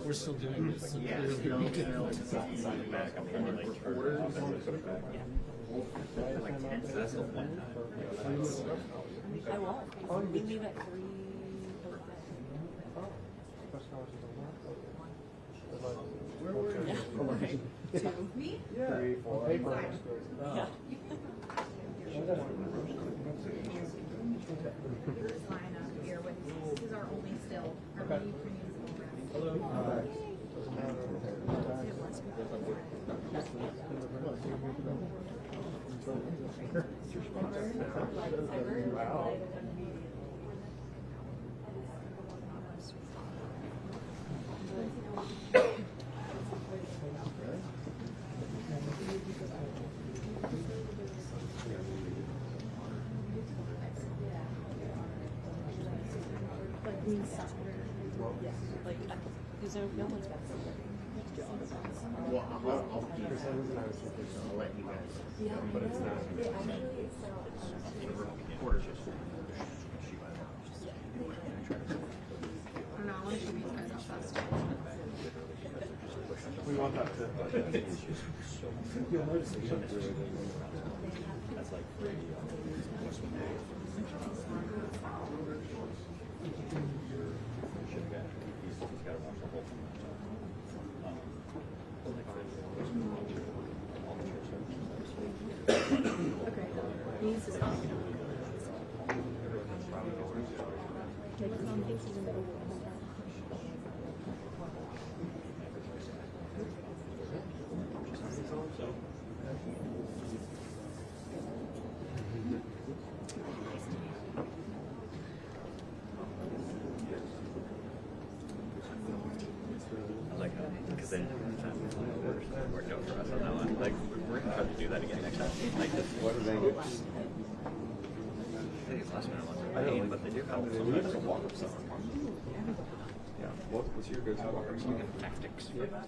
We're still doing this. I won't. We leave at 3. Where were you? Two. Me? Yeah. 3, 4. Paper. Yeah. This line up here with this is our only still. Our only premium. Hello. Wow. Like, because no one's back there. Well, I'll let you guys. But it's not. Reporters just. I don't know. I want to show you guys how fast. We want that to. You'll notice it. That's like Okay. Needs to stop. Take some pieces in the because then worked out for us on that one. Like we're gonna try to do that again next time. Like this. What are they? I think it's last minute ones are paid, but they do help. Sometimes a walk up song. Yeah. What's your go-to walk up song? Tactics. Every time.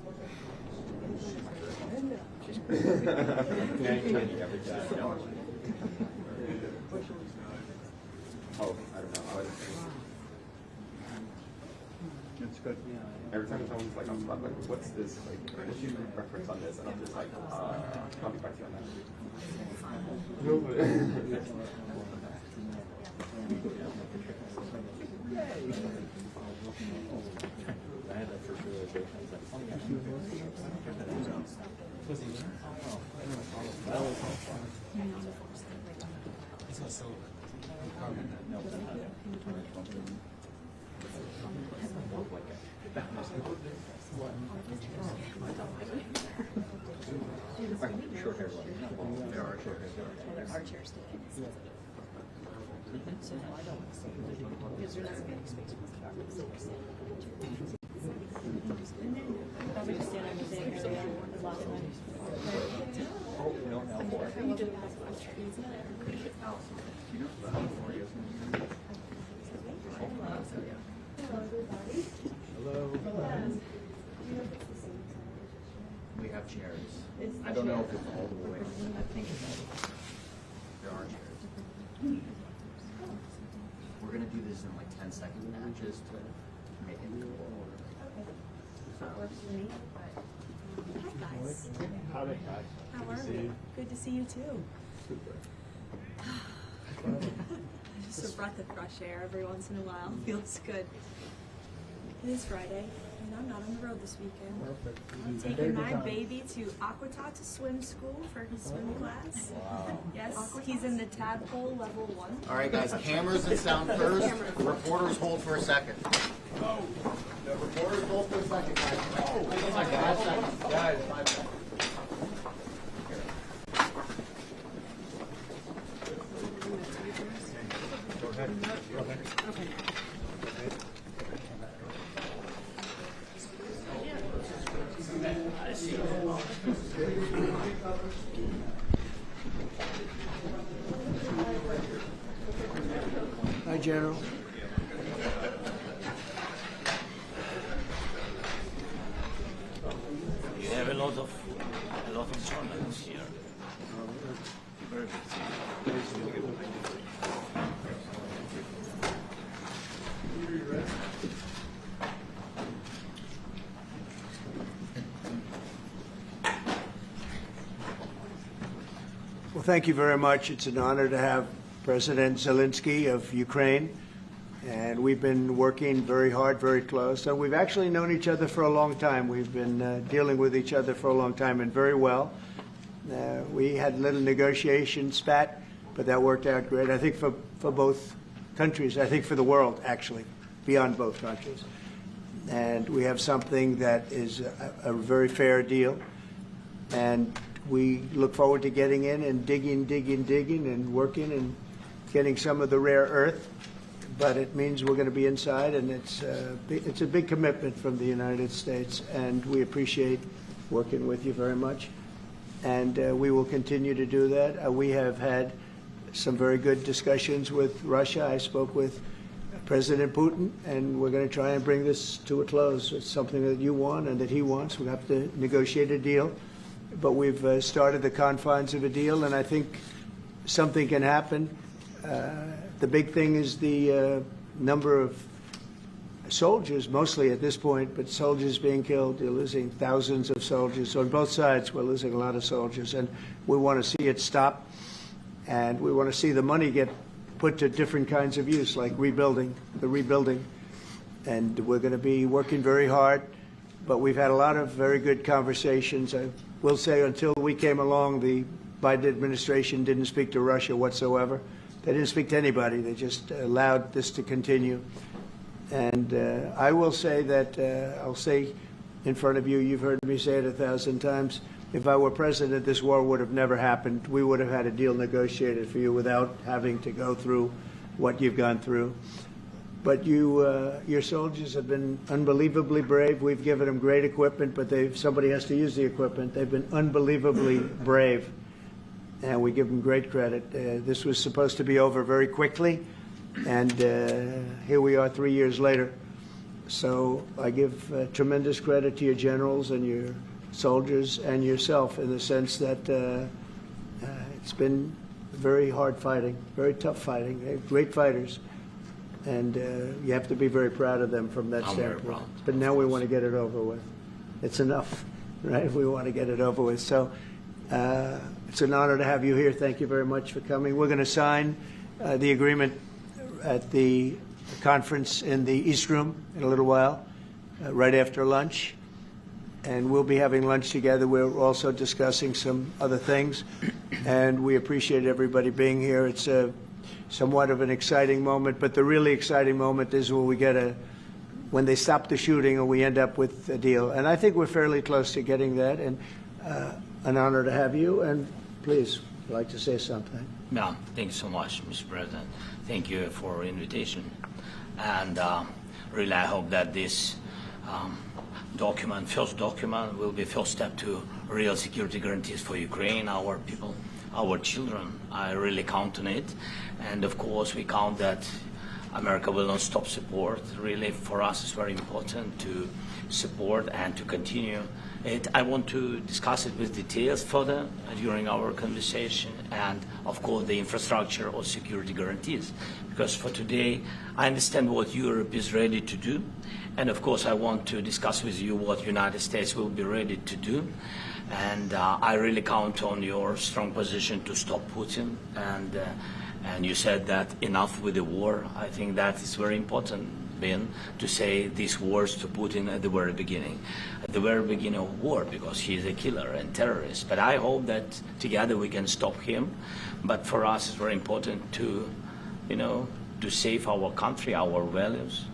Oh, I don't know. It's good. Every time someone's like on the spot, like, what's this, like, what's your preference on this? And I'm just like, I'll be back to you on that. No, but... I had that first realization. It's not so. Short hair one. There are short hair. Our chairs today. So no, I don't. Because there doesn't make space for probably just stand over there and last night. Oh, we don't have more. Hello. We have chairs. I don't know if it's all the way. I think there are chairs. We're gonna do this in like 10-second matches to make it cool. That works for me. Hi guys. Howdy. How are you? Good to see you too. Just a breath of fresh air every once in a while. Feels good. It is Friday, and I'm not on the road this weekend. Perfect. I'm taking my baby to Aqua to swim school for his swim class. Wow. Yes, he's in the tadpole level 1. All right, guys, cameras and sound first. Reporters hold for a second. Oh, the reporters hold for a second, guys. Oh, 5 seconds. Guys, 5 seconds. Go ahead. Okay. Hi, General. You have a lot of journalists here. Very good. Well, thank you very much. It's an honor to have President Zelensky of Ukraine, and we've been working very hard, very close. And we've actually known each other for a long time. We've been dealing with each other for a long time and very well. We had a little negotiation spat, but that worked out great. I think for both countries, I think for the world, actually, beyond both countries. And we have something that is a very fair deal. And we look forward to getting in and digging and working and getting some of the rare earth. But it means we're going to be inside, and it's a big commitment from the United States, and we appreciate working with you very much. And we will continue to do that. We have had some very good discussions with Russia. I spoke with President Putin, and we're going to try and bring this to a close. It's something that you want and that he wants. We have to negotiate a deal, but we've started the confines of a deal, and I think something can happen. The big thing is the number of soldiers, mostly at this point, but soldiers being killed. You're losing thousands of soldiers. On both sides, we're losing a lot of soldiers, and we want to see it stop, and we want to see the money get put to different kinds of use, like rebuilding, and we're going to be working very hard, but we've had a lot of very good conversations. I will say until we came along, the Biden administration didn't speak to Russia whatsoever. They didn't speak to anybody. They just allowed this to continue. And I will say that, I'll say in front of you, you've heard me say it 1,000 times, if I were president, this war would have never happened. We would have had a deal negotiated for you without having to go through what you've gone through. But your soldiers have been unbelievably brave. We've given them great equipment, but somebody has to use the equipment. They've been unbelievably brave, and we give them great credit. This was supposed to be over very quickly, and here we are 3 years later. So I give tremendous credit to your generals and your soldiers and yourself in the sense that it's been very hard fighting, very tough fighting. They're great fighters, and you have to be very proud of them from that standpoint. But now we want to get it over with. It's enough, right? We want to get it over with. So it's an honor to have you here. Thank you very much for coming. We're going to sign the agreement at the conference in the East Room in a little while, right after lunch. And we'll be having lunch together. We're also discussing some other things, and we appreciate everybody being here. It's somewhat of an exciting moment, but the really exciting moment is when they stop the shooting and we end up with a deal. And I think we're fairly close to getting that, and an honor to have you. And please, if you'd like to say something. Yeah, thank you so much, Mr. President. Thank you for invitation. And really, I hope that this first document will be first step to real security guarantees for Ukraine, our people, our children. I really count on it. And of course, we count that America will not stop support. Really, for us, it's very important to support and to continue it. I want to discuss it with details further during our conversation, and of course the infrastructure or security guarantees, because for today I understand what Europe is ready to do, and of course I want to discuss with you what United States will be ready to do, and I really count on your strong position to stop Putin, and you said that enough with the war. I think that is very important, Ben, to say these words to Putin at the very beginning of war, because he is a killer and terrorist. But I hope that together we can stop him. But for us, it's very important to, to save our country, our values,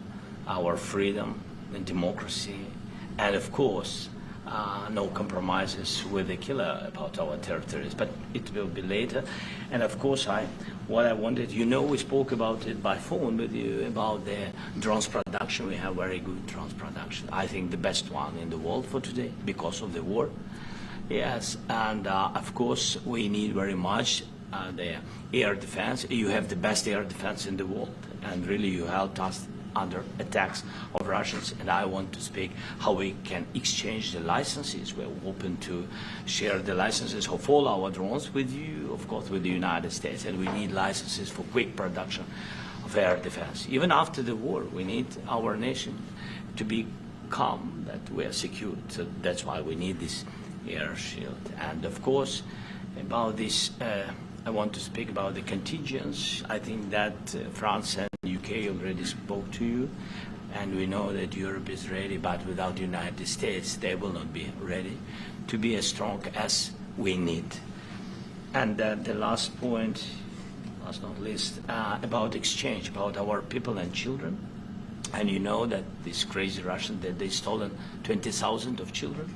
our freedom and democracy, and of course, no compromises with the killer about our territories. But it will be later. And of course, what I wanted, we spoke about it by phone with you about the drones production. We have very good drones production. I think the best one in the world for today because of the war. Yes, and of course, we need very much the air defense. You have the best air defense in the world, and really you helped us under attacks of Russians, and I want to speak how we can exchange the licenses. We're open to share the licenses of all our drones with you, of course, with the United States, and we need licenses for quick production of air defense. Even after the war, we need our nation to be calm, that we are secured. So that's why we need this air shield. And of course, about this I want to speak about the contingents. I think that France and UK already spoke to you, and we know that Europe is ready, but without the United States, they will not be ready to be as strong as we need. And the last point, last not least, about exchange, about our people and children. And you know that these crazy Russians, that they stolen 20,000 of children,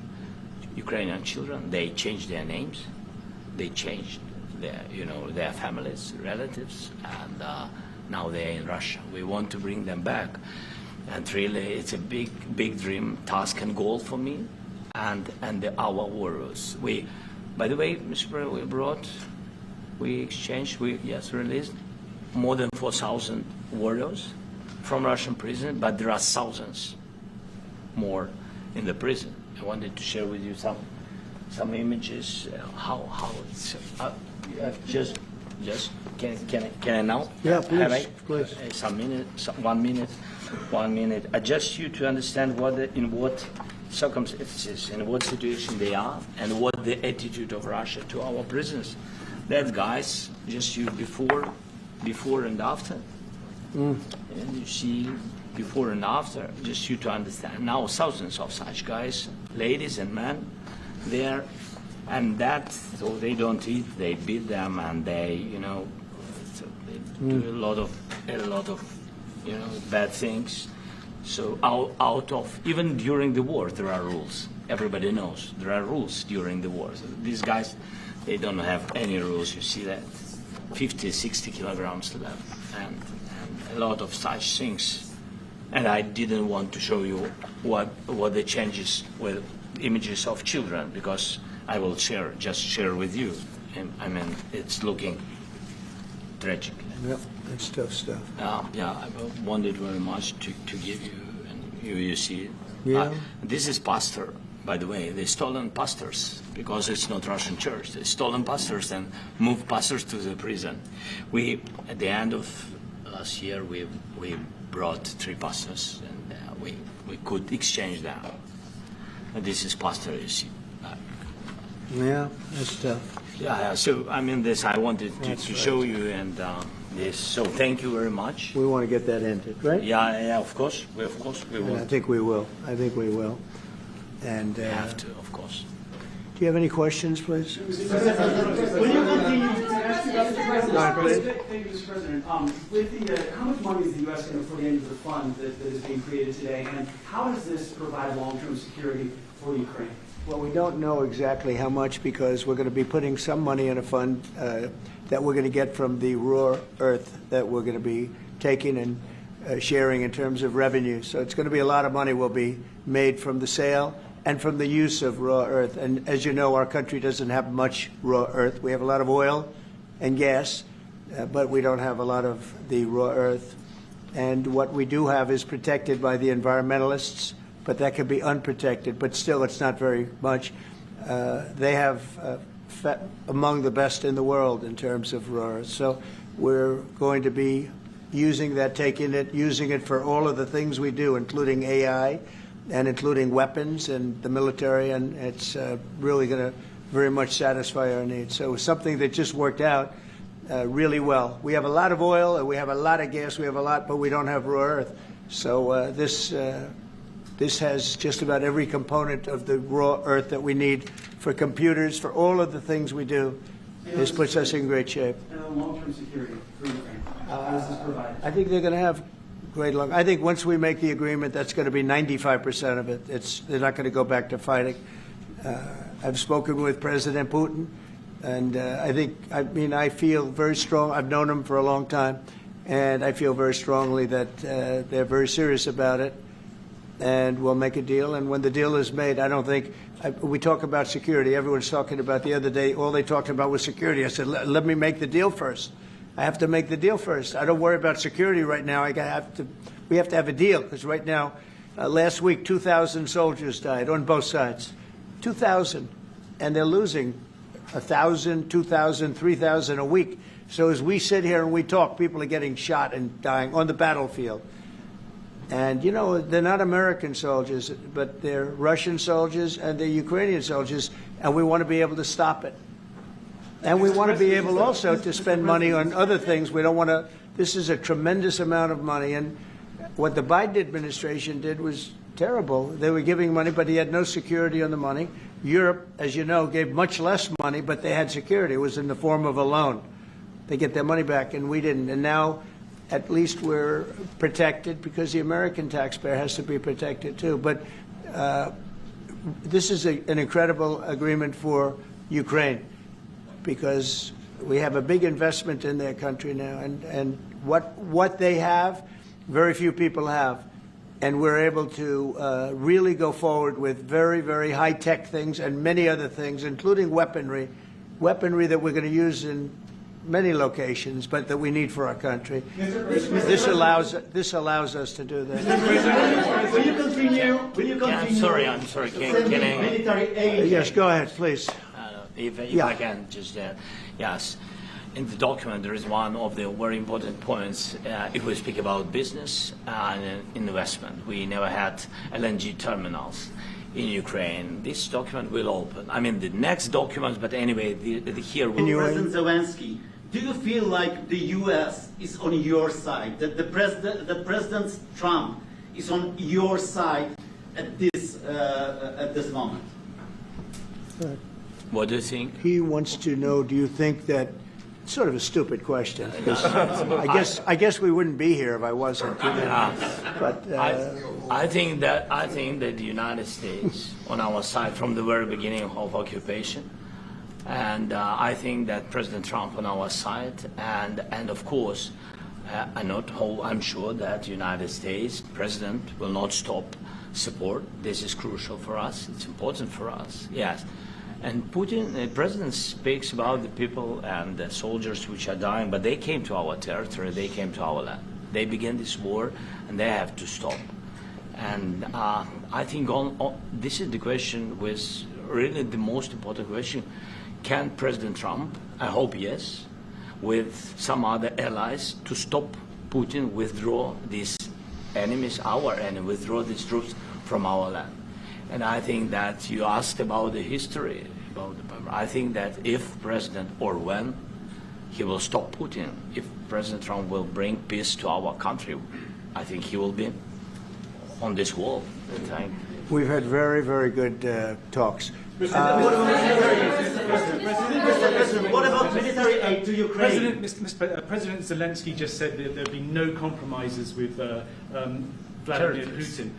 Ukrainian children. They changed their names, they changed their families, relatives, and now they're in Russia. We want to bring them back, and really, it's a big dream, task, and goal for me, and our warriors. By the way, Mr. President, we exchanged, released more than 4,000 warriors from Russian prison, but there are thousands more in the prison. I wanted to share with you some images. How it's just can I now? Yeah, please. 1 minute. I just you to understand in what circumstances, in what situation they are, and what the attitude of Russia to our prisoners. That guys, just you before and after. And you see before and after, just you to understand. Now thousands of such guys, ladies and men, there, and that, so they don't eat, they beat them, and they, so they do a lot of bad things. So out of, even during the war, there are rules. Everybody knows there are rules during the war. So these guys, they don't have any rules. You see that 50, 60 kilograms left, and a lot of such things. And I didn't want to show you what the changes with images of children, because I will share with you. And I mean, it's looking tragic. Yep, that's tough stuff. I wanted very much to give you, and you see it. Yeah. This is pastor, by the way. They stolen pastors, because it's not Russian church. They stolen pastors and moved pastors to the prison. At the end of last year, we brought 3 pastors, and we could exchange them. And this is pastor, you see. Yeah, that's tough. Yeah. So I mean, this I wanted to show you, and this. So thank you very much. We want to get that ended, right? Yeah. Of course, we And will. I think we will. And We have to, of course. do you have any questions, please? Will you continue to ask you about the president? Go ahead, please. Thank you, Mr. President. With how much money is the U.S. going to put into the fund that is being created today, and how does this provide long-term security for Ukraine? Well, we don't know exactly how much, because we're going to be putting some money in a fund that we're going to get from the raw earth that we're going to be taking and sharing in terms of revenue. So it's going to be a lot of money will be made from the sale and from the use of raw earth. And as you know, our country doesn't have much raw earth. We have a lot of oil and gas, but we don't have a lot of the raw earth. And what we do have is protected by the environmentalists, but that can be unprotected, but still it's not very much. They have among the best in the world in terms of raw earth. So we're going to be using that, using it for all of the things we do, including AI and including weapons and the military, and it's really going to very much satisfy our needs. So it's something that just worked out really well. We have a lot of oil, and we have a lot of gas, but we don't have raw earth. So this has just about every component of the raw earth that we need for computers, for all of the things we do. This puts us in great shape. And long-term security for Ukraine. How does this provide? I think they're going to have great luck. I think once we make the agreement, that's going to be 95% of it. They're not going to go back to fighting. I've spoken with President Putin, and I feel very strong. I've known him for a long time, and I feel very strongly that they're very serious about it. And we'll make a deal. And when the deal is made, I don't think we talk about security. Everyone's talking about the other day. All they talked about was security. I said, let me make the deal first. I have to make the deal first. I don't worry about security right now. We have to have a deal, because right now, last week, 2,000 soldiers died on both sides. 2,000, and they're losing 1,000, 2,000, 3,000 a week. So as we sit here and we talk, people are getting shot and dying on the battlefield. And, they're not American soldiers, but they're Russian soldiers and they're Ukrainian soldiers, and we want to be able to stop it. And we want to be able also to spend money on other things. We don't want to, this is a tremendous amount of money. And what the Biden administration did was terrible. They were giving money, but he had no security on the money. Europe, as you know, gave much less money, but they had security. It was in the form of a loan. They get their money back, and we didn't. And now, at least we're protected because the American taxpayer has to be protected too. But this is an incredible agreement for Ukraine because we have a big investment in their country now, and what they have, very few people have. And we're able to really go forward with very, very high-tech things and many other things, including weaponry that we're going to use in many locations, but that we need for our country. This allows us to do that. Will you continue? Yeah, I'm sorry. Can I? Military aid. Yes, go ahead, please. If Yeah. I can just, yes. In the document, there is one of the very important points. If we speak about business and investment, we never had LNG terminals in Ukraine. This document will open. I mean, the next document, but anyway, here we President Zelensky, do you feel like the U.S. is on your side? That the President Trump is on your side at this moment? What do you think? He wants to know, do you think that, sort of a stupid question, because I guess we wouldn't be here if I wasn't. But I think that the United States on our side from the very beginning of occupation, and I think that President Trump on our side, and of course, I'm sure that the United States President will not stop support. This is crucial for us. It's important for us. Yes. And Putin, the president speaks about the people and the soldiers which are dying, but they came to our territory, they came to our land. They began this war, and they have to stop. And I think this is the question, was really the most important question. Can President Trump, I hope yes, with some other allies, to stop Putin, withdraw these enemies, our enemy, withdraw these troops from our land? And I think that you asked about the history, I think that if President, or when, he will stop Putin, if President Trump will bring peace to our country, I think he will be on this wall. we've had very, very good talks. What about military aid to Ukraine? President Zelensky just said that there'd be no compromises with Vladimir Putin.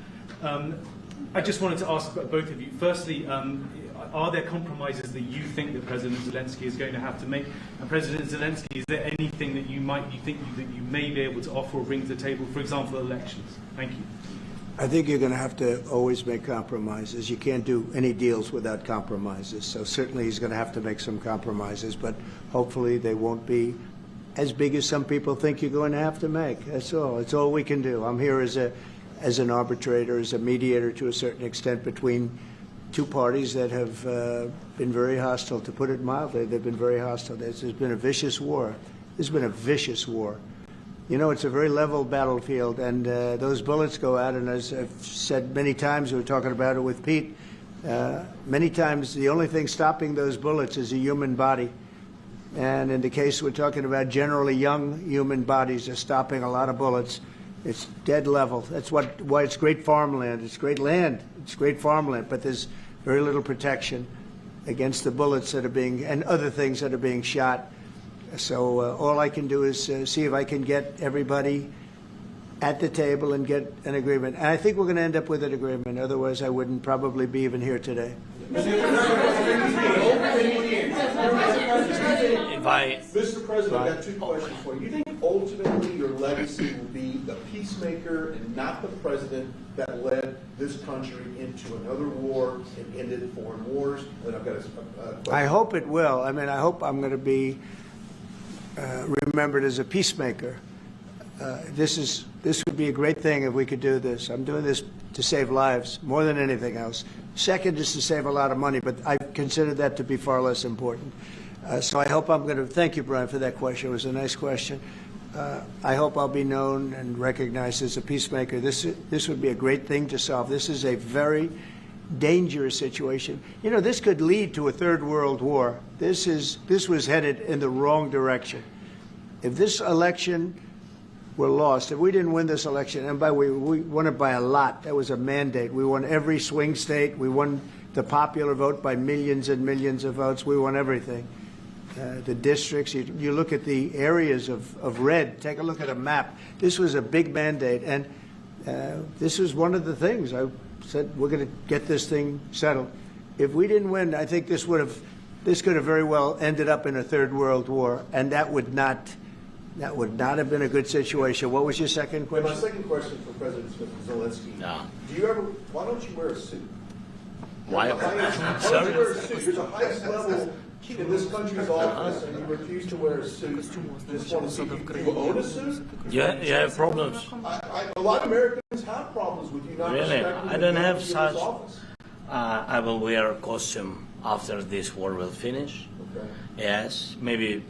I just wanted to ask both of you. Firstly, are there compromises that you think that President Zelensky is going to have to make? And President Zelensky, is there anything that you think that you may be able to offer or bring to the table? For example, elections. Thank you. I think you're going to have to always make compromises. You can't do any deals without compromises. So certainly he's going to have to make some compromises, but hopefully they won't be as big as some people think you're going to have to make. That's all. It's all we can do. I'm here as an arbitrator, as a mediator to a certain extent between two parties that have been very hostile, to put it mildly. They've been very hostile. There's been a vicious war. There's been a vicious war. You know, it's a very level battlefield, and those bullets go out, and as I've said many times, we were talking about it with Pete, many times the only thing stopping those bullets is a human body. And in the case we're talking about, generally young human bodies are stopping a lot of bullets. It's dead level. That's why it's great farmland. It's great land. It's great farmland, but there's very little protection against the bullets that are being, and other things that are being shot. So all I can do is see if I can get everybody at the table and get an agreement. And I think we're going to end up with an agreement. Otherwise, I wouldn't probably be even here today. Mr. President, I've got two questions for you. You think ultimately your legacy will be the peacemaker and not the president that led this country into another war and ended foreign wars? And I've got a question. I hope it will. I mean, I hope I'm going to be remembered as a peacemaker. This would be a great thing if we could do this. I'm doing this to save lives more than anything else. Second is to save a lot of money, but I consider that to be far less important. So I hope I'm going to, thank you, Brian, for that question. It was a nice question. I hope I'll be known and recognized as a peacemaker. This would be a great thing to solve. This is a very dangerous situation. You know, this could lead to a third world war. This was headed in the wrong direction. If this election were lost, if we didn't win this election, and by the way, we won it by a lot. That was a mandate. We won every swing state. We won the popular vote by millions and millions of votes. We won everything. The districts, you look at the areas of red, take a look at a map. This was a big mandate, and this was one of the things. I said, we're going to get this thing settled. If we didn't win, I think this could have very well ended up in a third world war, and that would not have been a good situation. What was your second question? My second question for President Zelensky. No. Why don't you wear a suit? Why? Why don't you wear a suit? You're the highest level in this country's office, and you refuse to wear a suit. Just want to see, do you own a suit? Yeah, you have problems. A lot of Americans have problems with you not Really? respecting I don't the have authority of such. this office. I will wear a costume after this war will finish. Okay. Yes, maybe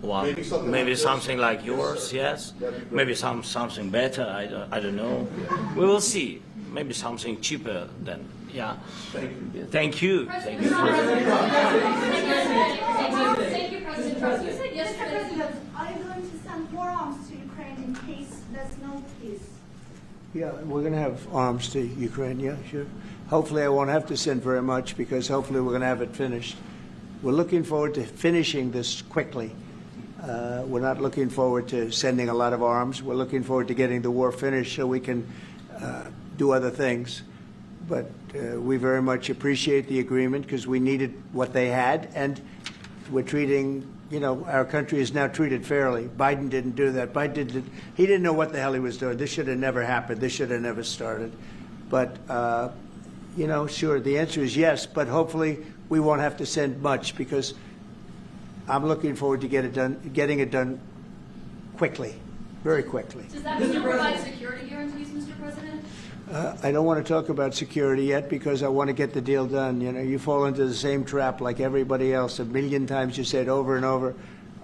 one, Maybe something like this. like yours. Yes, That'd be great. maybe something better. I don't know. We will see. Maybe something cheaper than. Yeah. Thank you. Thank you. Thank you. Thank you, President Trump. You said yesterday. Are you going to send more arms to Ukraine in case there's no peace? Yeah, we're going to have arms to Ukraine, yeah, sure. Hopefully I won't have to send very much because hopefully we're going to have it finished. We're looking forward to finishing this quickly. We're not looking forward to sending a lot of arms. We're looking forward to getting the war finished so we can do other things. But we very much appreciate the agreement because we needed what they had, and we're treating, you know, our country is now treated fairly. Biden didn't do that. He didn't know what the hell he was doing. This should have never happened. This should have never started. But, you know, sure, the answer is yes, but hopefully we won't have to send much because I'm looking forward to getting it done quickly, very quickly. Does that still provide security guarantees, Mr. President? I don't want to talk about security yet because I want to get the deal done. You know, you fall into the same trap like everybody else. A million times you say it over and over.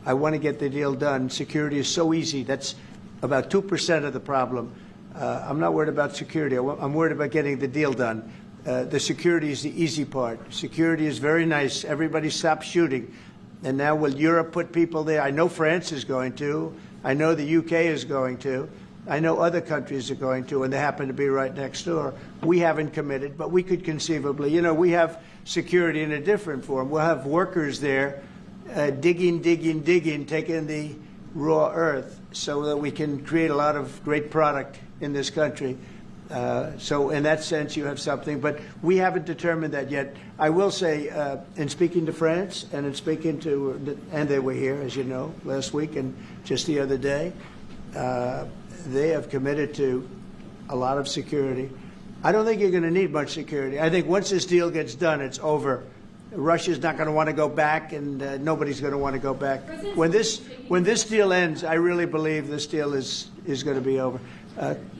I want to get the deal done. Security is so easy. That's about 2% of the problem. I'm not worried about security. I'm worried about getting the deal done. The security is the easy part. Security is very nice. Everybody stops shooting. And now will Europe put people there? I know France is going to. I know the UK is going to. I know other countries are going to, and they happen to be right next door. We haven't committed, but we could conceivably. You know, we have security in a different form. We'll have workers there digging, taking the raw earth so that we can create a lot of great product in this country. So in that sense, you have something, but we haven't determined that yet. I will say, in speaking to France and in speaking to, and they were here, as you know, last week and just the other day, they have committed to a lot of security. I don't think you're going to need much security. I think once this deal gets done, it's over. Russia's not going to want to go back, and nobody's going to want to go back. When this deal ends, I really believe this deal is going to be over.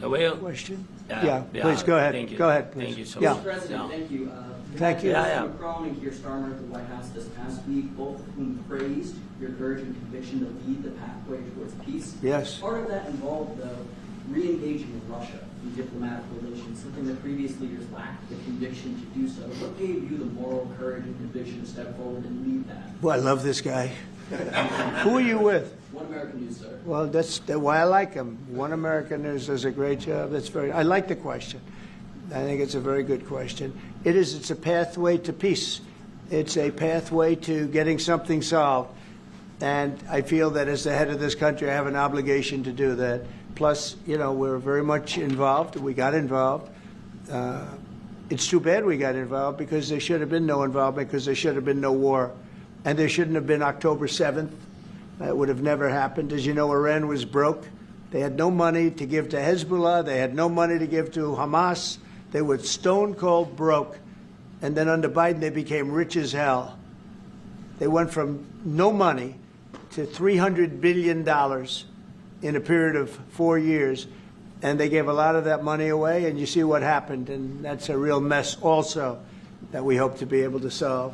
Question? Yeah, please go ahead. Thank you. Go ahead, please. Thank you so Yeah. much. President, thank you. Thank you. Macron and Keir Starmer at the White House this past week, both of whom praised your courage and conviction to lead the pathway towards peace. Yes. Part of that involved, though, re-engaging with Russia in diplomatic relations, something that previous leaders lacked the conviction to do so. What gave you the moral courage and conviction to step forward and lead that? Well, I love this guy. Who are you with? One American News, sir. Well, that's why I like him. One American News does a great job. I like the question. I think it's a very good question. It's a pathway to peace. It's a pathway to getting something solved. And I feel that as the head of this country, I have an obligation to do that. Plus, you know, we're very much involved. We got involved. It's too bad we got involved because there should have been no involvement because there should have been no war. And there shouldn't have been October 7th. That would have never happened. As you know, Iran was broke. They had no money to give to Hezbollah. They had no money to give to Hamas. They were stone cold broke. And then under Biden, they became rich as hell. They went from no money to $300 billion in a period of 4 years. And they gave a lot of that money away, and you see what happened. And that's a real mess also that we hope to be able to solve.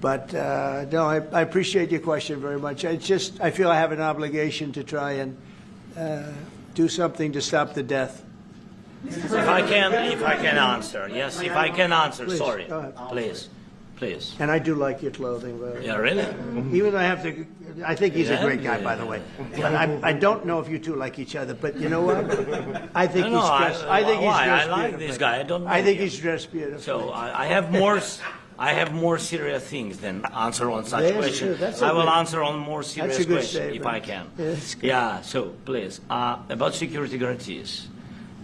But no, I appreciate your question very much. I feel I have an obligation to try and do something to stop the death. If I can answer, yes, if I can answer, Please, sorry, go ahead. please. And I do like your clothing, but Yeah, really? even though I think he's a Yeah, great guy, yeah, by the yeah. way. But I don't know if you two like each other. But you know what? I think No, he's dressed. I think he's why? dressed I like beautifully. this guy. I don't know I think him. he's dressed beautifully. So I have more serious things than answer on such Yes, questions. sure, that's a I will good- answer on more serious that's a good questions if I statement. can. Yes, good. Yeah. So please, about security guarantees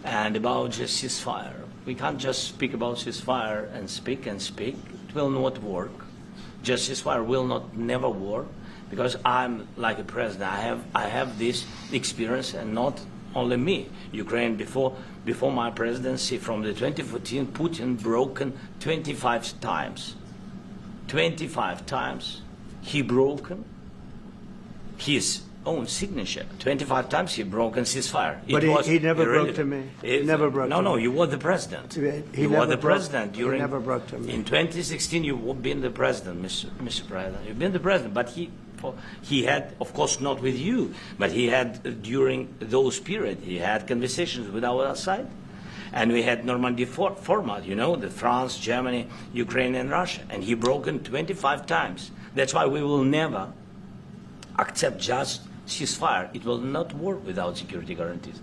and about just ceasefire. We can't just speak about ceasefire and speak and speak. It will not work. Just ceasefire will never work because I'm like a president. I have this experience, and not only me. Ukraine before my presidency, from the 2014, Putin broken 25 times. 25 times he broken his own signature. 25 times he broken ceasefire. But he never broke to me. He never broke to me. No, you were the president. You never were the broke- president he during. never broke to me. In 2016, you've been the president, Mr. President. You've been the president, but he had, of course, not with you, but he had during those periods. He had conversations with our side, and we had Normandy format. You know, the France, Germany, Ukraine, and Russia, and he broken 25 times. That's why we will never accept just ceasefire. It will not work without security guarantees.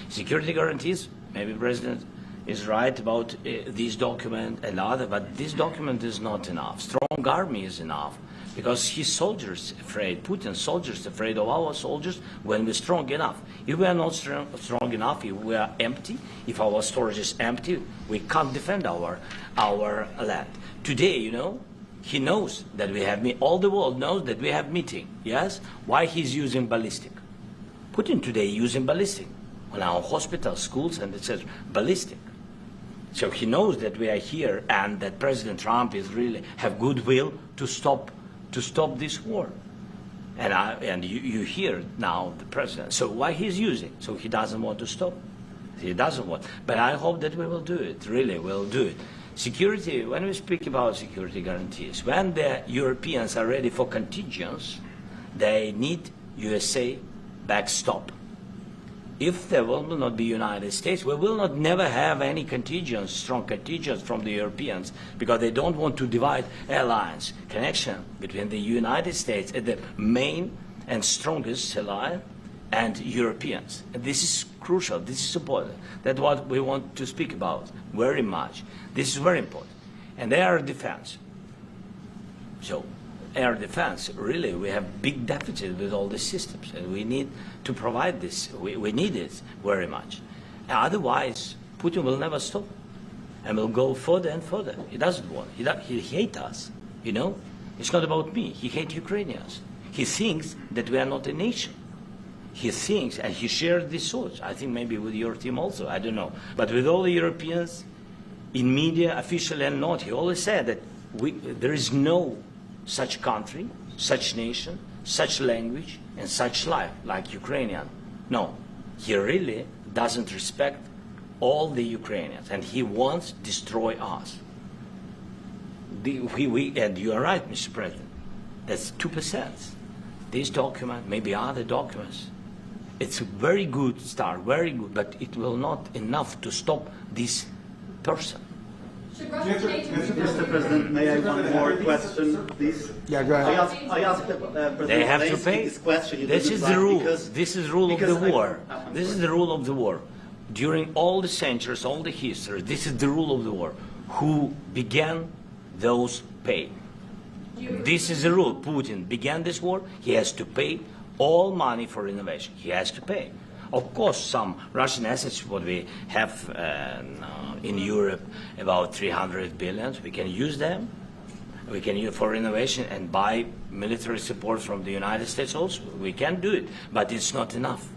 Security guarantees, maybe President is right about this document and other, but this document is not enough. Strong army is enough because his soldiers afraid, Putin's soldiers afraid of our soldiers when we're strong enough. If we are not strong enough, if we are empty, if our storage is empty, we can't defend our land. Today, you know, he knows that we have all the world knows that we have meeting. Yes? Why he's using ballistic? Putin today using ballistic on our hospitals, schools, and it says ballistic. So he knows that we are here and that President Trump is really have goodwill to stop this war. And you hear now the president. So why he's using? So he doesn't want to stop. He doesn't want. But I hope that we will do it. Really, we'll do it. Security, when we speak about security guarantees, when the Europeans are ready for contingents, they need USA backstop. If there will not be United States, we will not never have any contingents, strong contingents from the Europeans, because they don't want to divide alliance, connection between the United States and the main and strongest ally and Europeans. And this is crucial, this is important. That's what we want to speak about very much. This is very important. And air defense. So air defense, really, we have big deficit with all the systems, and we need to provide this. We need it very much. Otherwise, Putin will never stop, and will go further and further. He doesn't want. He hates us. You know, it's not about me. He hates Ukrainians. He thinks that we are not a nation. He thinks, and he shares these thoughts. I think maybe with your team also. I don't know, but with all the Europeans, in media, officially and not, he always said that there is no such country, such nation, such language, and such life like Ukrainian. No, he really doesn't respect all the Ukrainians, and he wants to destroy us. And you are right, Mr. President. That's 2%. This document, maybe other documents, it's a very good start, very good, but it will not enough to stop this person. Mr. President, may I one more question, please? Yeah, go ahead. I asked President They have to Zelensky pay. this question. This is the rule. This is the rule of the war. I'm This is the rule of the war. During all the centuries, all the history, this is the rule of the war. Who began, those pay. This is the rule. Putin began this war. He has to pay all money for innovation. He has to pay. Of course, some Russian assets, what we have in Europe, about 300 billion, we can use them. We can use for innovation and buy military support from the United States also. We can do it, but it's not enough.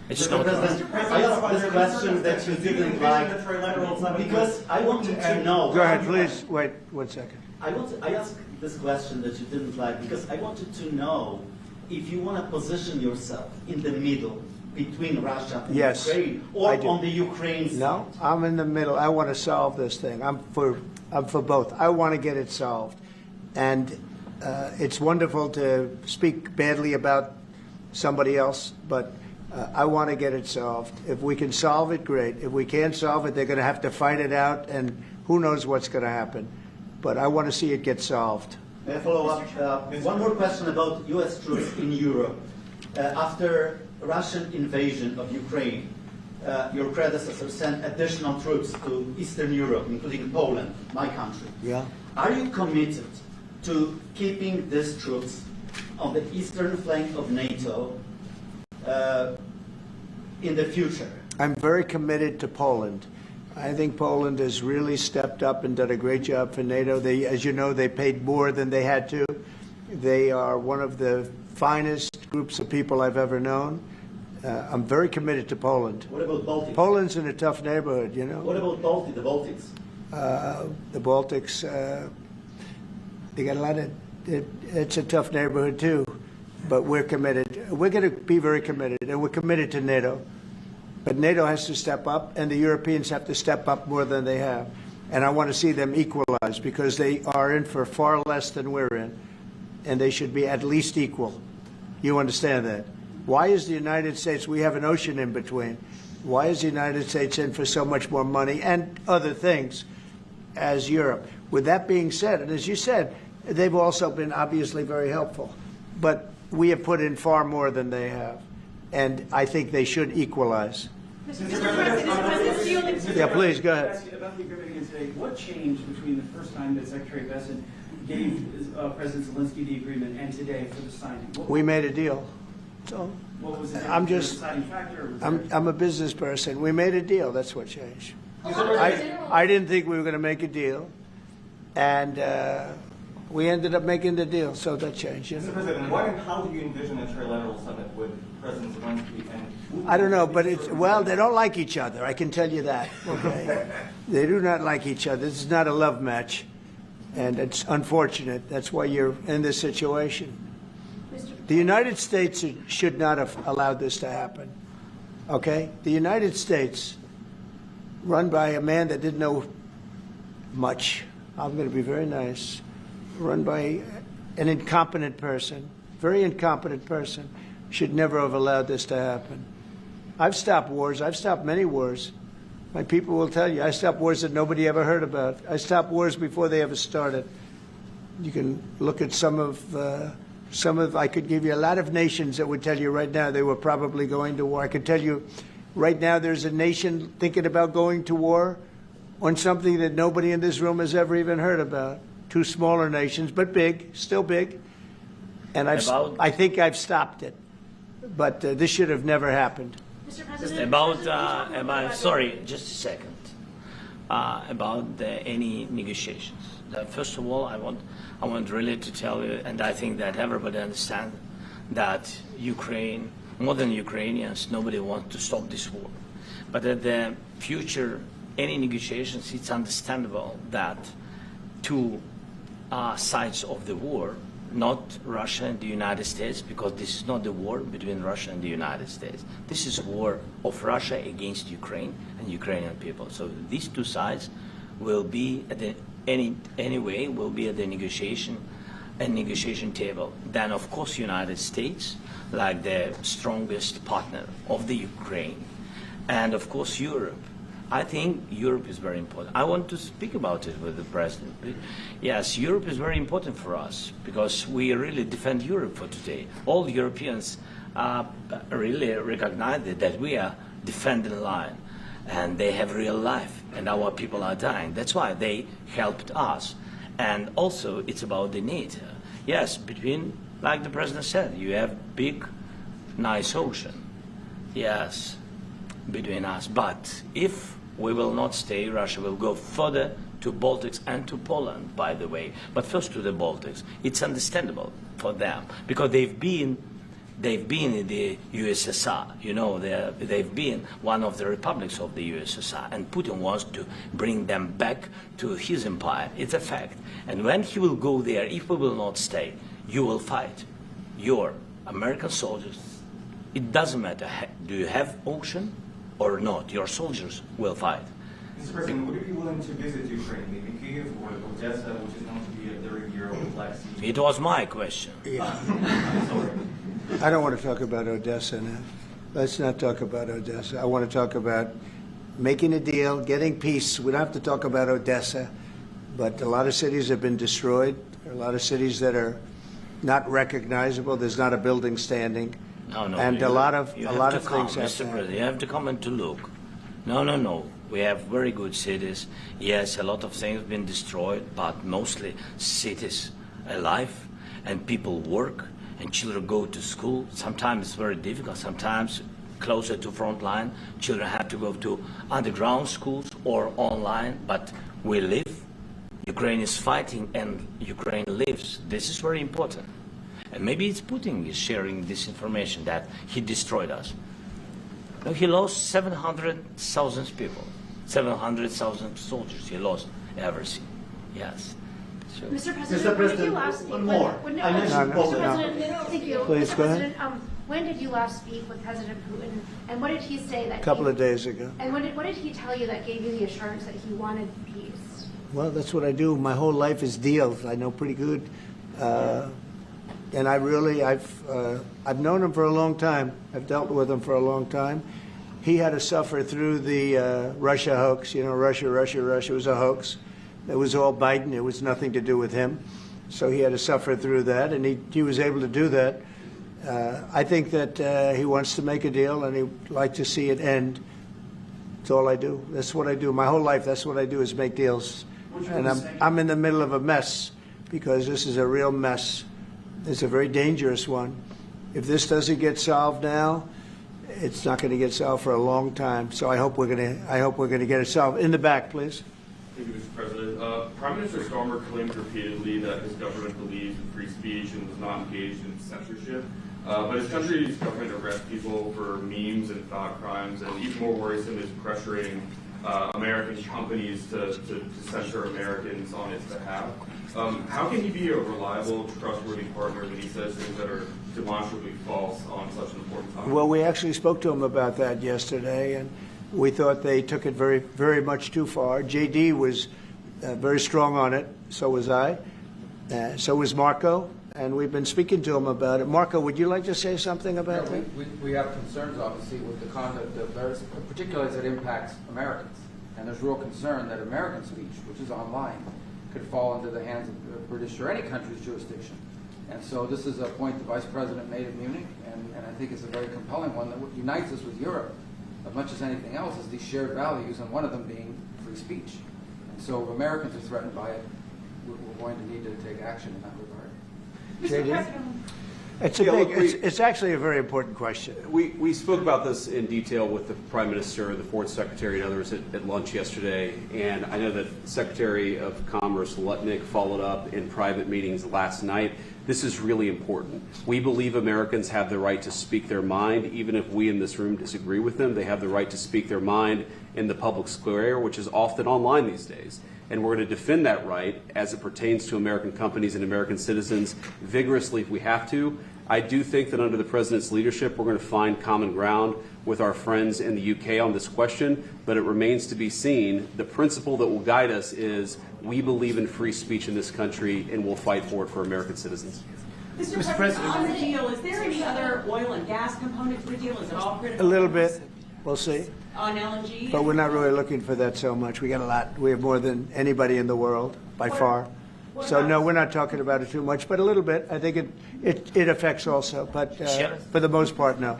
It's not enough. I asked this question that you didn't like because I wanted to know. Go ahead, please. Wait 1 second. I asked this question that you didn't like because I wanted to know if you want to position yourself in the middle between Russia and Yes, Ukraine, I or do. on the Ukraine side. No, I'm in the middle. I want to solve this thing. I'm for both. I want to get it solved. And it's wonderful to speak badly about somebody else, but I want to get it solved. If we can solve it, great. If we can't solve it, they're going to have to fight it out, and who knows what's going to happen. But I want to see it get solved. May I follow up? One more question about U.S. troops in Europe. After Russian invasion of Ukraine, your predecessor sent additional troops to Eastern Europe, including Poland, my country. Yeah. Are you committed to keeping these troops on the eastern flank of NATO in the future? I'm very committed to Poland. I think Poland has really stepped up and done a great job for NATO. They, as you know, they paid more than they had to. They are one of the finest groups of people I've ever known. I'm very committed to Poland. What about Baltic? Poland's in a tough neighborhood, you know. What about Baltic, the Baltics? The Baltics, they got a lot of, it's a tough neighborhood too, but we're committed. We're going to be very committed, and we're committed to NATO. But NATO has to step up, and the Europeans have to step up more than they have. And I want to see them equalize, because they are in for far less than we're in, and they should be at least equal. You understand that? Why is the United States, we have an ocean in between, why is the United States in for so much more money and other things as Europe? With that being said, and as you said, they've also been obviously very helpful, but we have put in far more than they have, and I think they should equalize. Yeah, please, go ahead. About the agreement against today, what changed between the first time that Secretary Bessent gave President Zelensky the agreement and today for the signing? We made a deal. So what was I'm a business person. We made a deal. That's what changed. I didn't think we were going to make a deal, and we ended up making the deal. So that changed. You know? Mr. President, what and how do you envision a trilateral summit with President Zelensky and? I don't know, but it's well. They don't like each other. I can tell you that. Okay, they do not like each other. This is not a love match, and it's unfortunate. That's why you're in this situation. The United States should not have allowed this to happen, okay? The United States, run by a man that didn't know much, I'm going to be very nice, run by an incompetent person, very incompetent person, should never have allowed this to happen. I've stopped wars. I've stopped many wars. My people will tell you, I stopped wars that nobody ever heard about. I stopped wars before they ever started. You can look at some of, I could give you a lot of nations that would tell you right now they were probably going to war. I could tell you right now there's a nation thinking about going to war on something that nobody in this room has ever even heard about. Two smaller nations, but big, still big. And I think I've stopped it. But this should have never happened. Just sorry, just a second. About any negotiations. First of all, I want really to tell you, and I think that everybody understands that Ukraine, more than Ukrainians, nobody wants to stop this war. But at the future, any negotiations, it's understandable that two sides of the war, not Russia and the United States, because this is not the war between Russia and the United States. This is a war of Russia against Ukraine and Ukrainian people. So these two sides will be at the anyway will be at the negotiation table. Then of course United States, like the strongest partner of the Ukraine, and of course Europe. I think Europe is very important. I want to speak about it with the President. Yes, Europe is very important for us because we really defend Europe for today. All Europeans really recognize that we are defending the line, and they have real life, and our people are dying. That's why they helped us. And also, it's about the NATO. Yes, between, like the President said, you have big, nice ocean. Yes, between us. But if we will not stay, Russia will go further to Baltics and to Poland, by the way. But first to the Baltics. It's understandable for them because they've been in the USSR. You know, they've been one of the republics of the USSR, and Putin wants to bring them back to his empire. It's a fact. And when he will go there, if we will not stay, you will fight. Your American soldiers, it doesn't matter, do you have ocean or not, your soldiers will fight. Mr. President, would you be willing to visit Ukraine, maybe Kyiv or Odessa, which is known to be a very Euro Black Sea? It was my question. Yeah. I don't want to talk about Odessa now. Let's not talk about Odessa. I want to talk about making a deal, getting peace. We don't have to talk about Odessa, but a lot of cities have been destroyed. There are a lot of cities that are not recognizable. There's not a building standing. No, and a lot of things have to President, you have to come and to look. No. We have very good cities. Yes, a lot of things have been destroyed, but mostly cities alive, and people work, and children go to school. Sometimes it's very difficult. Sometimes closer to front line, children have to go to underground schools or online, but we live. Ukraine is fighting, and Ukraine lives. This is very important. And maybe it's Putin is sharing this information that he destroyed us. No, he lost 700,000 people, 700,000 soldiers. He lost everything. Yes. So. Mr. President, when did you last speak? One more. I mentioned Mr. President, thank you. Please, Mr. go ahead. President, when did you last speak with President Putin, and what did he say that? A couple of days ago. And what did he tell you that gave you the assurance that he wanted peace? Well, that's what I do. My whole life is deals. I know pretty good. And I've known him for a long time. I've dealt with him for a long time. He had to suffer through the Russia hoax. You know, Russia was a hoax. It was all Biden. It was nothing to do with him. So he had to suffer through that, and he was able to do that. I think that he wants to make a deal, and he'd like to see it end. That's all I do. That's what I do. My whole life, that's what I do, is make deals. And I'm in the middle of a mess, because this is a real mess. It's a very dangerous one. If this doesn't get solved now, it's not going to get solved for a long time. So I hope we're going to get it solved. In the back, please. Thank you, Mr. President. Prime Minister Starmer claimed repeatedly that his government believes in free speech and was not engaged in censorship. But his country's government arrests people for memes and thought crimes, and even more worrisome is pressuring American companies to censor Americans on its behalf. How can he be a reliable, trustworthy partner when he says things that are demonstrably false on such an important topic? Well, we actually spoke to him about that yesterday, and we thought they took it very, very much too far. JD was very strong on it. So was I. So was Marco. And we've been speaking to him about it. Marco, would you like to say something about that? We have concerns, obviously, with the conduct of those, particularly as it impacts Americans. And there's real concern that American speech, which is online, could fall into the hands of the British or any country's jurisdiction. And so this is a point the Vice President made in Munich, and I think it's a very compelling one that unites us with Europe as much as anything else is these shared values, and one of them being free speech. And so if Americans are threatened by it, we're going to need to take action in that regard. Mr. President. It's actually a very important question. We spoke about this in detail with the Prime Minister, the Foreign Secretary, and others at lunch yesterday, and I know that Secretary of Commerce Lutnick followed up in private meetings last night. This is really important. We believe Americans have the right to speak their mind, even if we in this room disagree with them. They have the right to speak their mind in the public square, which is often online these days. And we're going to defend that right as it pertains to American companies and American citizens vigorously if we have to. I do think that under the President's leadership, we're going to find common ground with our friends in the UK on this question, but it remains to be seen. The principle that will guide us is we believe in free speech in this country, and we'll fight for it for American citizens. Mr. President, on the deal, is there any other oil and gas component to the deal? Is it all critical? A little bit. We'll see. On LNG? But we're not really looking for that so much. We got a lot. We have more than anybody in the world, by far. So no, we're not talking about it too much, but a little bit. I think it affects also, but for the most part, no.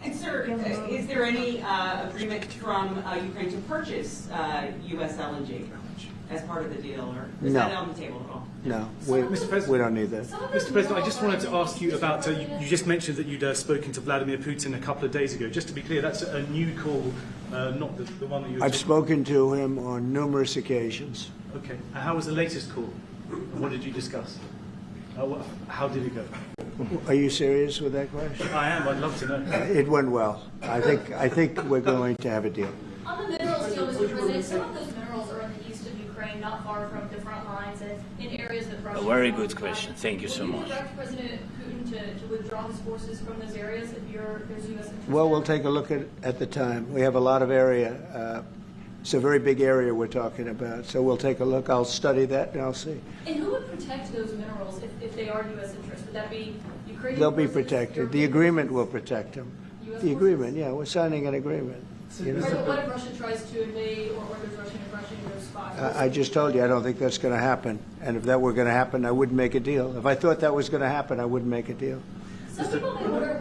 And sir, is there any agreement from Ukraine to purchase U.S. LNG as part of the deal, or is that on the table at all? No, we don't need that. Mr. President, I just wanted to ask you about, you just mentioned that you'd spoken to Vladimir Putin a couple of days ago. Just to be clear, that's a new call, not the one that you were I've spoken to him on numerous occasions. Okay. And how was the latest call? And what did you discuss? How did it go? Are you serious with that question? I am. I'd love to know. It went well. I think we're going to have a deal. On the minerals deal, Mr. President, some of those minerals are in the east of Ukraine, not far from the front lines, and in areas that Russia... A very good question. Thank you so much. Would you direct President Putin to withdraw his forces from those areas if there's U.S. interest? Well, we'll take a look at the time. We have a lot of area. It's a very big area we're talking about, so we'll take a look. I'll study that, and I'll see. And who would protect those minerals if they are U.S. interests? Would that be Ukrainian? They'll be protected. The agreement will protect them. The agreement, yeah, we're signing an agreement. You know? What if Russia tries to invade or orders Russian aggression in those spots? I just told you I don't think that's going to happen. And if that were going to happen, I wouldn't make a deal. If I thought that was going to happen, I wouldn't make a deal.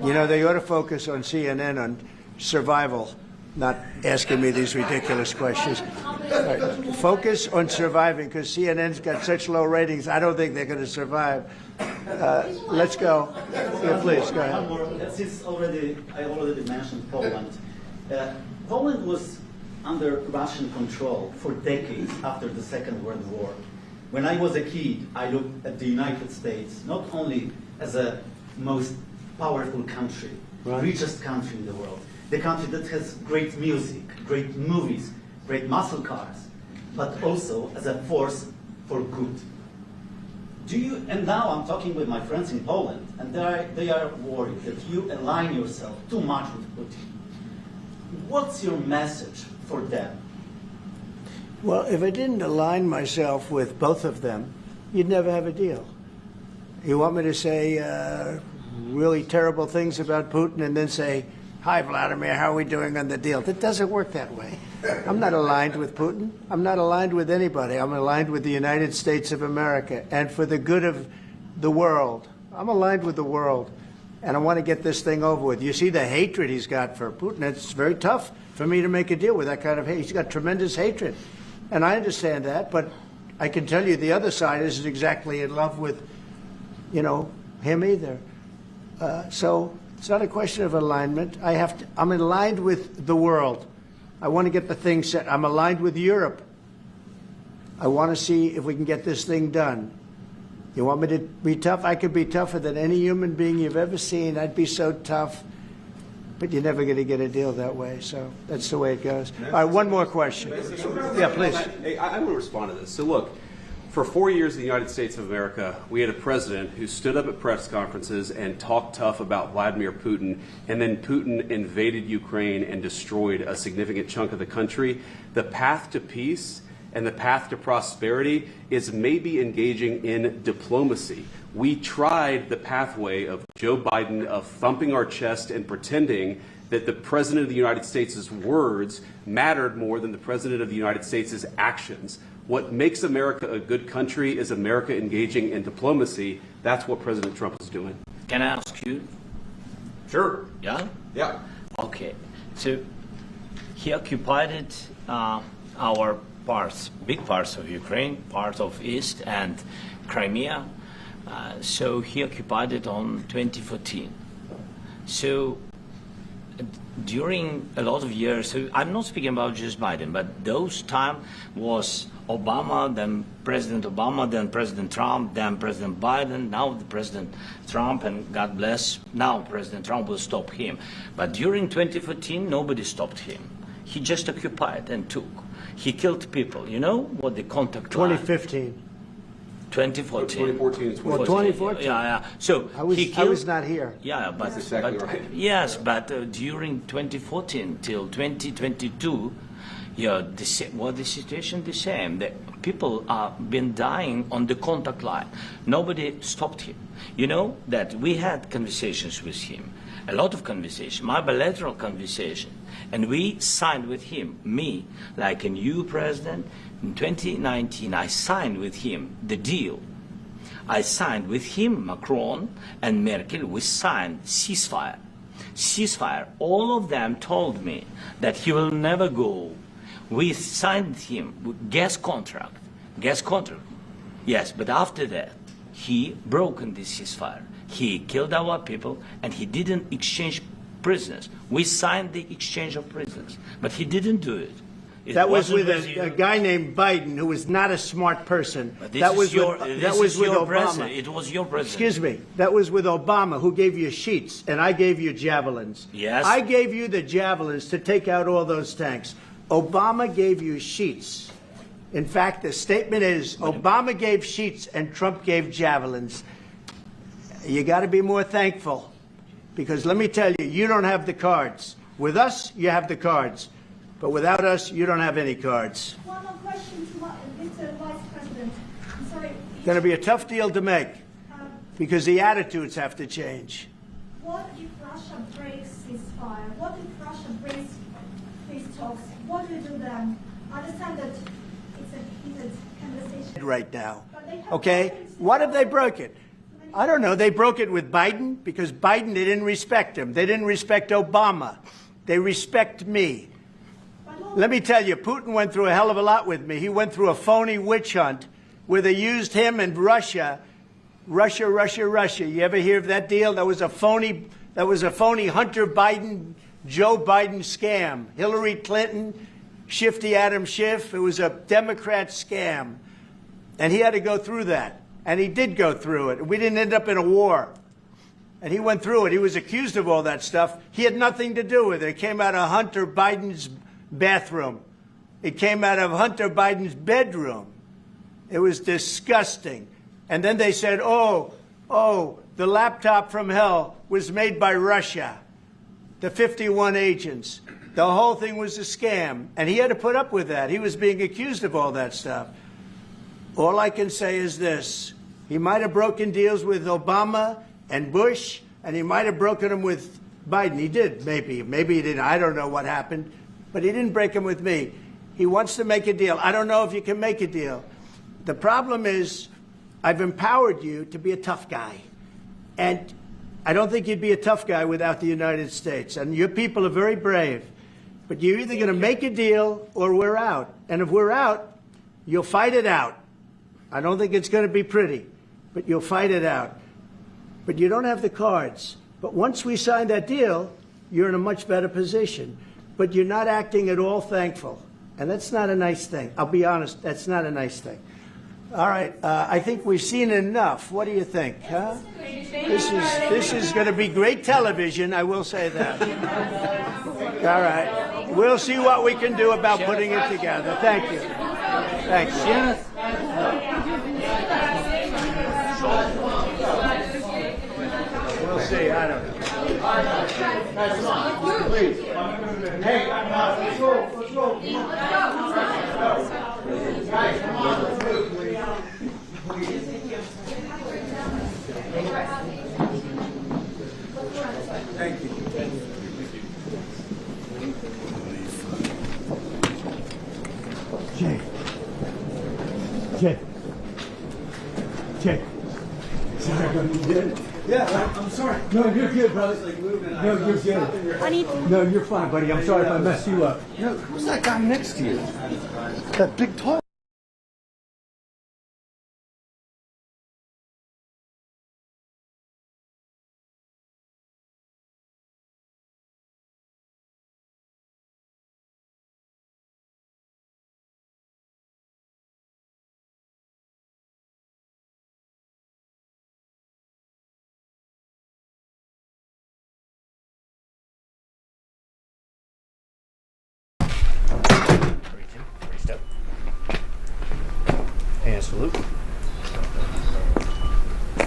You know, they ought to focus on CNN on survival, not asking me these ridiculous questions. Right. Focus on surviving, because CNN's got such low ratings, I don't think they're going to survive. Let's go. Yeah, please, go ahead. One more. Since I already mentioned Poland. Poland was under Russian control for decades after the Second World War. When I was a kid, I looked at the United States not only as a most powerful country, richest country in the world, the country that has great music, great movies, great muscle cars, but also as a force for good. And now I'm talking with my friends in Poland, and they are worried that you align yourself too much with Putin. What's your message for them? Well, if I didn't align myself with both of them, you'd never have a deal. You want me to say really terrible things about Putin and then say, "Hi, Vladimir, how are we doing on the deal?" That doesn't work that way. I'm not aligned with Putin. I'm not aligned with anybody. I'm aligned with the United States of America and for the good of the world. I'm aligned with the world, and I want to get this thing over with. You see the hatred he's got for Putin. It's very tough for me to make a deal with that kind of hate. He's got tremendous hatred, and I understand that, but I can tell you the other side isn't exactly in love with, him either. So it's not a question of alignment. I'm aligned with the world. I want to get the thing set. I'm aligned with Europe. I want to see if we can get this thing done. You want me to be tough? I could be tougher than any human being you've ever seen. I'd be so tough. But you're never going to get a deal that way. So that's the way it goes. All right, one more question. Yeah, please. Hey, I want to respond to this. So look, for 4 years in the United States of America, we had a president who stood up at press conferences and talked tough about Vladimir Putin, and then Putin invaded Ukraine and destroyed a significant chunk of the country. The path to peace and the path to prosperity is maybe engaging in diplomacy. We tried the pathway of Joe Biden of thumping our chest and pretending that the President of the United States' words mattered more than the President of the United States' actions. What makes America a good country is America engaging in diplomacy. That's what President Trump is doing. Can I ask you? Sure. Yeah? Yeah. Okay. So he occupied our parts, big parts of Ukraine, part of East and Crimea. So he occupied it on 2014. So during a lot of years, so I'm not speaking about just Biden, but those time was Obama, then President Obama, then President Trump, then President Biden, now the President Trump, and God bless, now President Trump will stop him. But during 2014, nobody stopped him. He just occupied and took. He killed people. You know what the contact 2015. 2014. 2014. Well, 2014. Yeah. So I was not here. Yeah, but, That's exactly right. Yes, but during 2014 till 2022, the situation the same. The people have been dying on the contact line. Nobody stopped him. You know that we had conversations with him, a lot of conversation, my bilateral conversation, and we signed with him, me, like a new president. In 2019, I signed with him the deal. I signed with him, Macron and Merkel, we signed ceasefire. Ceasefire. All of them told me that he will never go. We signed him with gas contract. Yes, but after that, he broken the ceasefire. He killed our people and he didn't exchange prisoners. We signed the exchange of prisoners, but he didn't do it. That was with a guy named Biden, who was not a smart person. That was with Obama. It was your president. Excuse me. That was with Obama, who gave you sheets, and I gave you javelins. Yes. I gave you the javelins to take out all those tanks. Obama gave you sheets. In fact, the statement is Obama gave sheets and Trump gave javelins. You got to be more thankful, because let me tell you, you don't have the cards. With us, you have the cards. But without us, you don't have any cards. One more question to Mr. Vice President. I'm sorry. It's going to be a tough deal to make, because the attitudes have to change. What if Russia breaks ceasefire? talks, what do you do then? I understand that it's a heated conversation. Right now. But they have Okay? weapons. What if they broke it? I don't know. They broke it with Biden because Biden, they didn't respect him. They didn't respect Obama. They respect me. Let me tell you, Putin went through a hell of a lot with me. He went through a phony witch hunt where they used him and Russia. Russia. You ever hear of that deal? That was a phony Hunter Biden, Joe Biden scam. Hillary Clinton, Shifty Adam Schiff. It was a Democrat scam. And he had to go through that. And he did go through it. We didn't end up in a war. And he went through it. He was accused of all that stuff. He had nothing to do with it. It came out of Hunter Biden's bathroom. It came out of Hunter Biden's bedroom. It was disgusting. And then they said, oh, the laptop from hell was made by Russia. The 51 agents. The whole thing was a scam. And he had to put up with that. He was being accused of all that stuff. All I can say is this. He might have broken deals with Obama and Bush, and he might have broken them with Biden. He did, maybe. Maybe he didn't. I don't know what happened. But he didn't break them with me. He wants to make a deal. I don't know if you can make a deal. The problem is I've empowered you to be a tough guy. And I don't think you'd be a tough guy without the United States. And your people are very brave. But you're either going to make a deal or we're out. And if we're out, you'll fight it out. I don't think it's going to be pretty, but you'll fight it out. But you don't have the cards. But once we sign that deal, you're in a much better position. But you're not acting at all thankful. And that's not a nice thing. I'll be honest, that's not a nice thing. All right, I think we've seen enough. What do you think, huh? This is going to be great television, I will say that. All right, we'll see what we can do about putting it together. Thank you. Thank you. We'll see, I don't know. Guys, come on, please. Hey, let's go. Guys, come on, let's move, please. Thank you. Jay. Yeah, I'm sorry. No, you're good, brother. No, you're good. No, you're fine, buddy. I'm sorry if I messed you up. No, who's that guy next to you? That big tall. And salute.